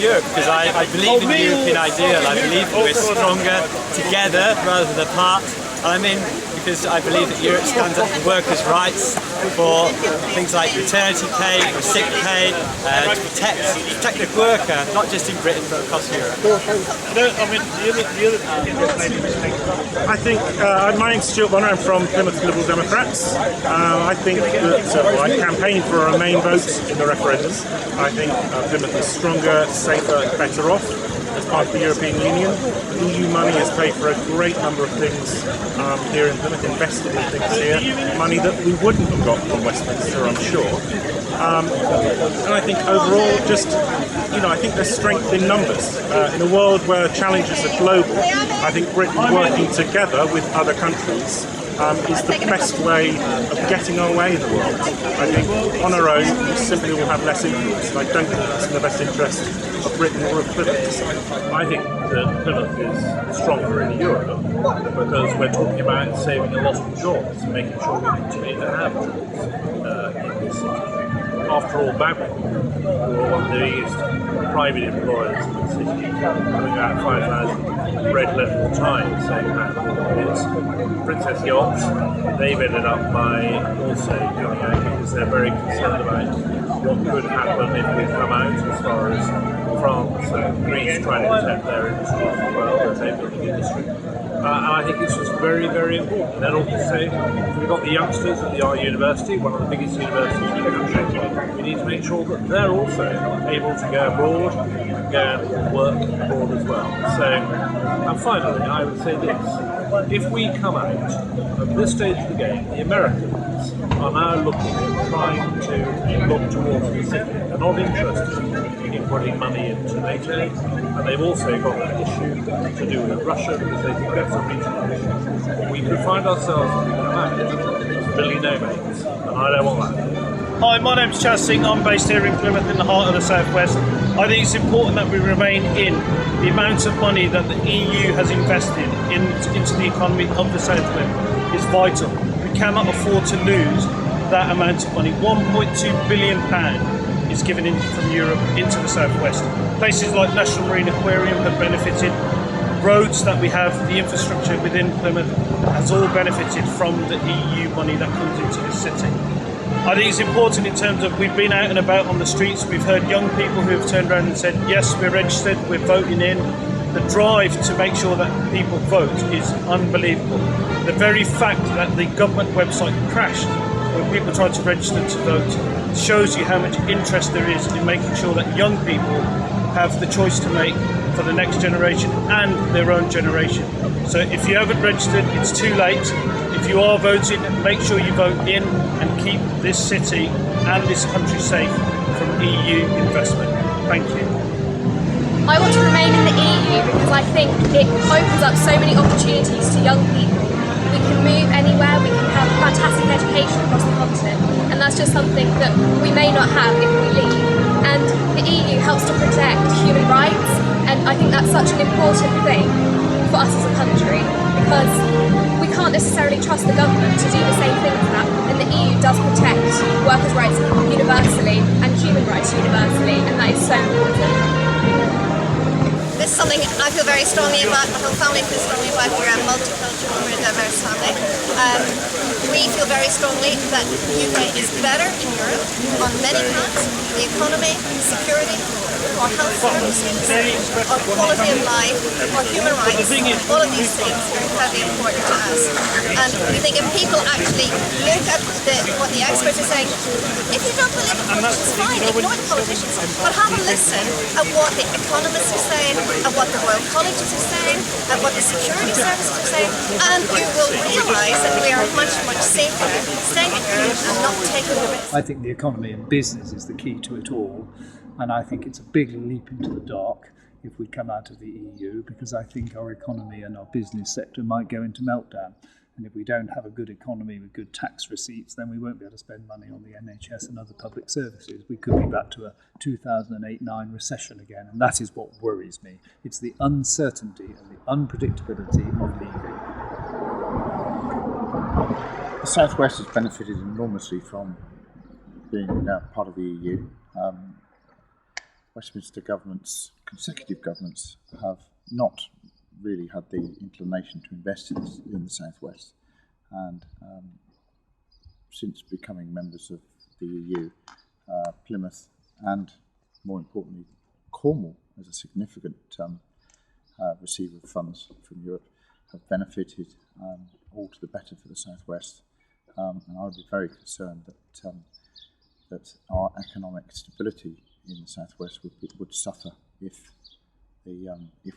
Europe because I believe in the European ideal. I believe that we're stronger together rather than apart. And I mean, because I believe that Europe stands up for workers' rights, for things like maternity pay, for sick pay, to protect the worker, not just in Britain but across Europe. I think, my name's Stuart Bonner, I'm from Plymouth Liberal Democrats. I think that I campaigned for a Remain vote in the referendum. I think Plymouth is stronger, safer, better off as part of the European Union. EU money has paid for a great number of things here in Plymouth, invested in things here, money that we wouldn't have got from Westminster, I'm sure. And I think overall, I think there's strength in numbers. In a world where challenges are global, I think Britain working together with other countries is the best way of getting our way in the world. I think on our own, we simply will have less influence, and I don't think that's in the best interest of Britain or of Plymouth. I think that Plymouth is stronger in Europe because we're talking about saving a lot of jobs, making sure we continue to have jobs in this city. After all, Babcock were one of the biggest private employers in the city, having about 5,000 red letter times saying that it's Princess Yachts. They've ended up by also coming out because they're very concerned about what could happen if we come out, as far as France and Greece trying to protect their industry as well, their table industry. And I think it's just very, very important. And then also, we've got the youngsters at our university, one of the biggest universities in the country. We need to make sure that they're also able to go abroad, go and work abroad as well. So, and finally, I would say this. If we come out at this stage of the game, the Americans are now trying to look towards the city. They're not interested in putting money into NATO, and they've also got an issue to do with Russia because they think that's a regional issue. We could find ourselves, if we come out, as Billy No-Mates, and I don't want that. Hi, my name's Chaz Singh. I'm based here in Plymouth in the heart of the southwest. I think it's important that we remain in. The amount of money that the EU has invested into the economy of the southwest is vital. We cannot afford to lose that amount of money. £1.2 billion is given in from Europe into the southwest. Places like National Marine Aquarium have benefited. Roads that we have, the infrastructure within Plymouth has all benefited from the EU money that comes into this city. I think it's important in terms of we've been out and about on the streets, we've heard young people who have turned around and said, yes, we're registered, we're voting in. The drive to make sure that people vote is unbelievable. The very fact that the government website crashed when people tried to register to vote shows you how much interest there is in making sure that young people have the choice to make for the next generation and their own generation. So if you haven't registered, it's too late. If you are voting, make sure you vote in and keep this city and this country safe from EU investment. Thank you. I want to remain in the EU because I think it opens up so many opportunities to young people. We can move anywhere, we can have fantastic education across the continent, and that's just something that we may not have if we leave. And the EU helps to protect human rights, and I think that's such an important thing for us as a country, because we can't necessarily trust the government to do the same thing for that, and the EU does protect workers' rights universally and human rights universally, and that is so important. This is something I feel very strongly about, my whole family feels strongly about. We're a multicultural, we're a diverse family. We feel very strongly that the UK is better in Europe on many counts: the economy, security, our health services, our quality of life, our human rights. All of these things are incredibly important to us. And we think if people actually look at what the experts are saying, if you don't believe the politicians, fine, ignore the politicians, but have a listen at what the economists are saying, at what the Royal Colleges are saying, at what the security services are saying, and you will realise that we are much, much safer staying in Europe and not taking the risk. I think the economy and business is the key to it all, and I think it's a big leap into the dark if we come out of the EU, because I think our economy and our business sector might go into meltdown. And if we don't have a good economy with good tax receipts, then we won't be able to spend money on the NHS and other public services. We could be back to a 2008-9 recession again, and that is what worries me. It's the uncertainty and the unpredictability of leaving. The South West has benefited enormously from being part of the EU. Westminster governments, consecutive governments, have not really had the inclination to invest in the southwest, and since becoming members of the EU, Plymouth and, more importantly, Cornwall, as a significant receiver of funds from Europe, have benefited all to the better for the southwest, and I would be very concerned that our economic stability in the southwest would suffer if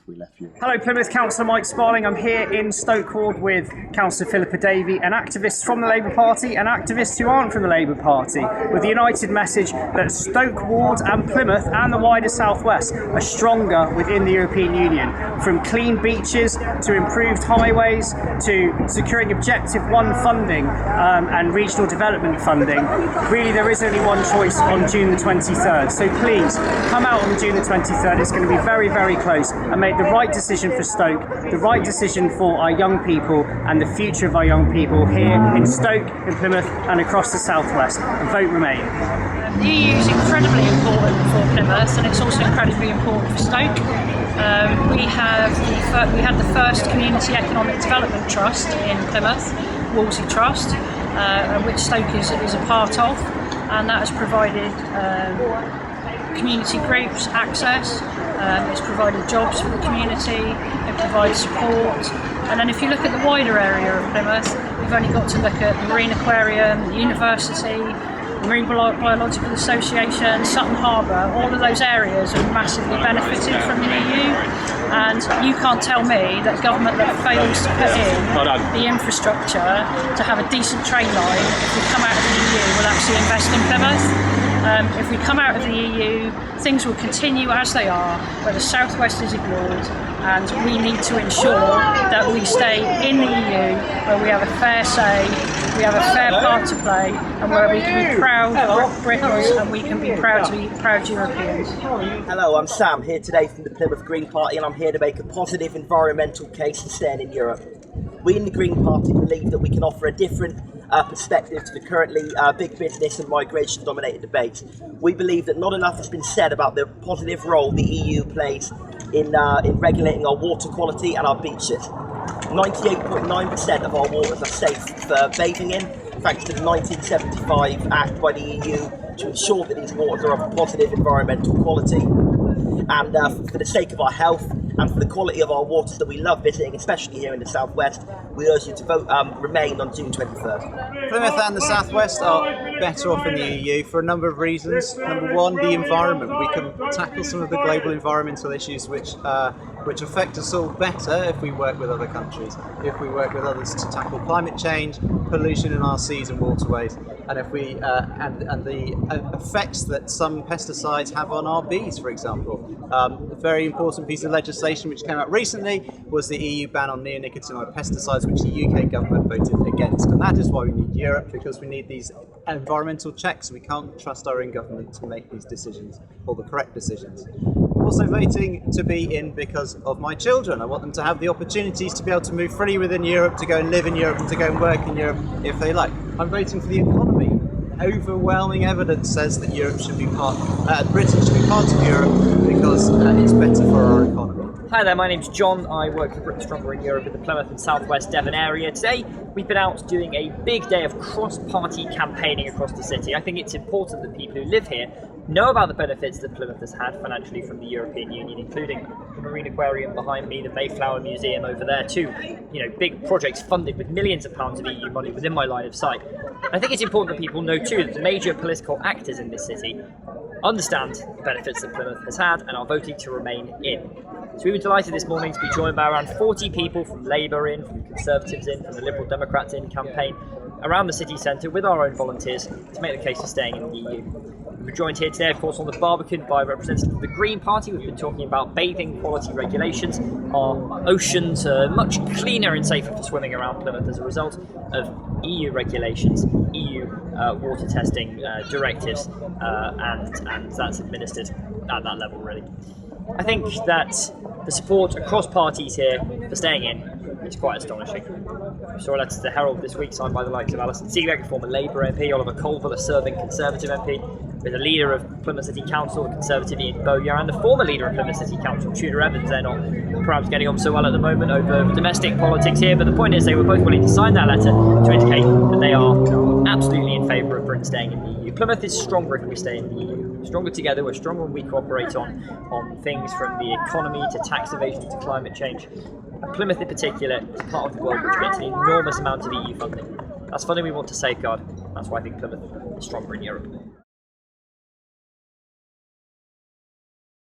we left Europe. Hello Plymouth, Councillor Mike Sparling. I'm here in Stoke Ward with Councillor Philippa Davey and activists from the Labour Party and activists who aren't from the Labour Party, with the united message that Stoke Ward and Plymouth and the wider South West are stronger within the European Union. From clean beaches to improved highways to securing Objective 1 funding and regional development funding, really there is only one choice on June the 23rd. So please come out on June the 23rd. It's going to be very, very close, and make the right decision for Stoke, the right decision for our young people and the future of our young people here in Stoke, in Plymouth and across the southwest. Vote Remain. The EU is incredibly important for Plymouth, and it's also incredibly important for Stoke. We had the first Community Economic Development Trust in Plymouth, Wolsey Trust, which Stoke is a part of, and that has provided community groups access. It's provided jobs for the community, it provides support, and then if you look at the wider area of Plymouth, we've only got to look at the Marine Aquarium, the University, the Marine Biological Association, Sutton Harbour. All of those areas have massively benefited from the EU, and you can't tell me that government that fails to put in the infrastructure to have a decent train line, if we come out of the EU, will actually invest in Plymouth. If we come out of the EU, things will continue as they are, where the southwest is ignored, and we need to ensure that we stay in the EU, where we have a fair say, we have a fair part to play, and where we can be proud Britons and we can be proud Europeans. Hello, I'm Sam, here today from the Plymouth Green Party, and I'm here to make a positive environmental case for staying in Europe. We in the Green Party believe that we can offer a different perspective to the currently big business and migration dominated debate. We believe that not enough has been said about the positive role the EU plays in regulating our water quality and our beaches. 98.9% of our waters are safe for bathing in, thanks to the 1975 Act by the EU to ensure that these waters are of positive environmental quality. And for the sake of our health and for the quality of our waters that we love visiting, especially here in the southwest, we urge you to vote Remain on June 23rd. Plymouth and the southwest are better off in the EU for a number of reasons. Number one, the environment. We can tackle some of the global environmental issues which affect us all better if we work with other countries, if we work with others to tackle climate change, pollution in our seas and waterways, and if we and the effects that some pesticides have on our bees, for example. A very important piece of legislation which came out recently was the EU ban on neonicotinoid pesticides, which the UK government voted against, and that is why we need Europe, because we need these environmental checks. We can't trust our own government to make these decisions, or the correct decisions. I'm also voting to be in because of my children. I want them to have the opportunities to be able to move freely within Europe, to go and live in Europe and to go and work in Europe if they like. I'm voting for the economy. Overwhelming evidence says that Britain should be part of Europe because it's better for our economy. Hi there, my name's John. I work for Britain Stronger in Europe in the Plymouth and South West Devon area. Today, we've been out doing a big day of cross-party campaigning across the city. I think it's important that people who live here know about the benefits that Plymouth has had financially from the European Union, including the Marine Aquarium behind me, the Mayflower Museum over there too. Big projects funded with millions of pounds of EU money within my line of sight. I think it's important that people know too that the major political actors in this city understand the benefits that Plymouth has had and are voting to remain in. So we were delighted this morning to be joined by around 40 people from Labour in, from Conservatives in, from the Liberal Democrats in campaign around the city centre with our own volunteers to make the case for staying in the EU. We're joined here today, of course, on the Barbican by a representative of the Green Party. We've been talking about bathing quality regulations. Our oceans are much cleaner and safer for swimming around Plymouth as a result of EU regulations, EU water testing directives, and that's administered at that level, really. I think that the support across parties here for staying in It's quite astonishing. We saw a letter to the Herald this week signed by the likes of Alison Seabeck, a former Labour MP, Oliver Colville, a serving Conservative MP, with the leader of Plymouth City Council, the Conservative Ian Bowyer, and the former leader of Plymouth City Council, Tudor Evans. They're not perhaps getting on so well at the moment over domestic politics here, but the point is they were both willing to sign that letter to indicate that they are absolutely in favour of Britain staying in the EU. Plymouth is stronger if we stay in the EU. We're stronger together, we're stronger when we cooperate on things from the economy to tax evasion to climate change. And Plymouth in particular is a part of the world which gets an enormous amount of EU funding. That's funding we want to safeguard. That's why I think Plymouth is stronger in Europe.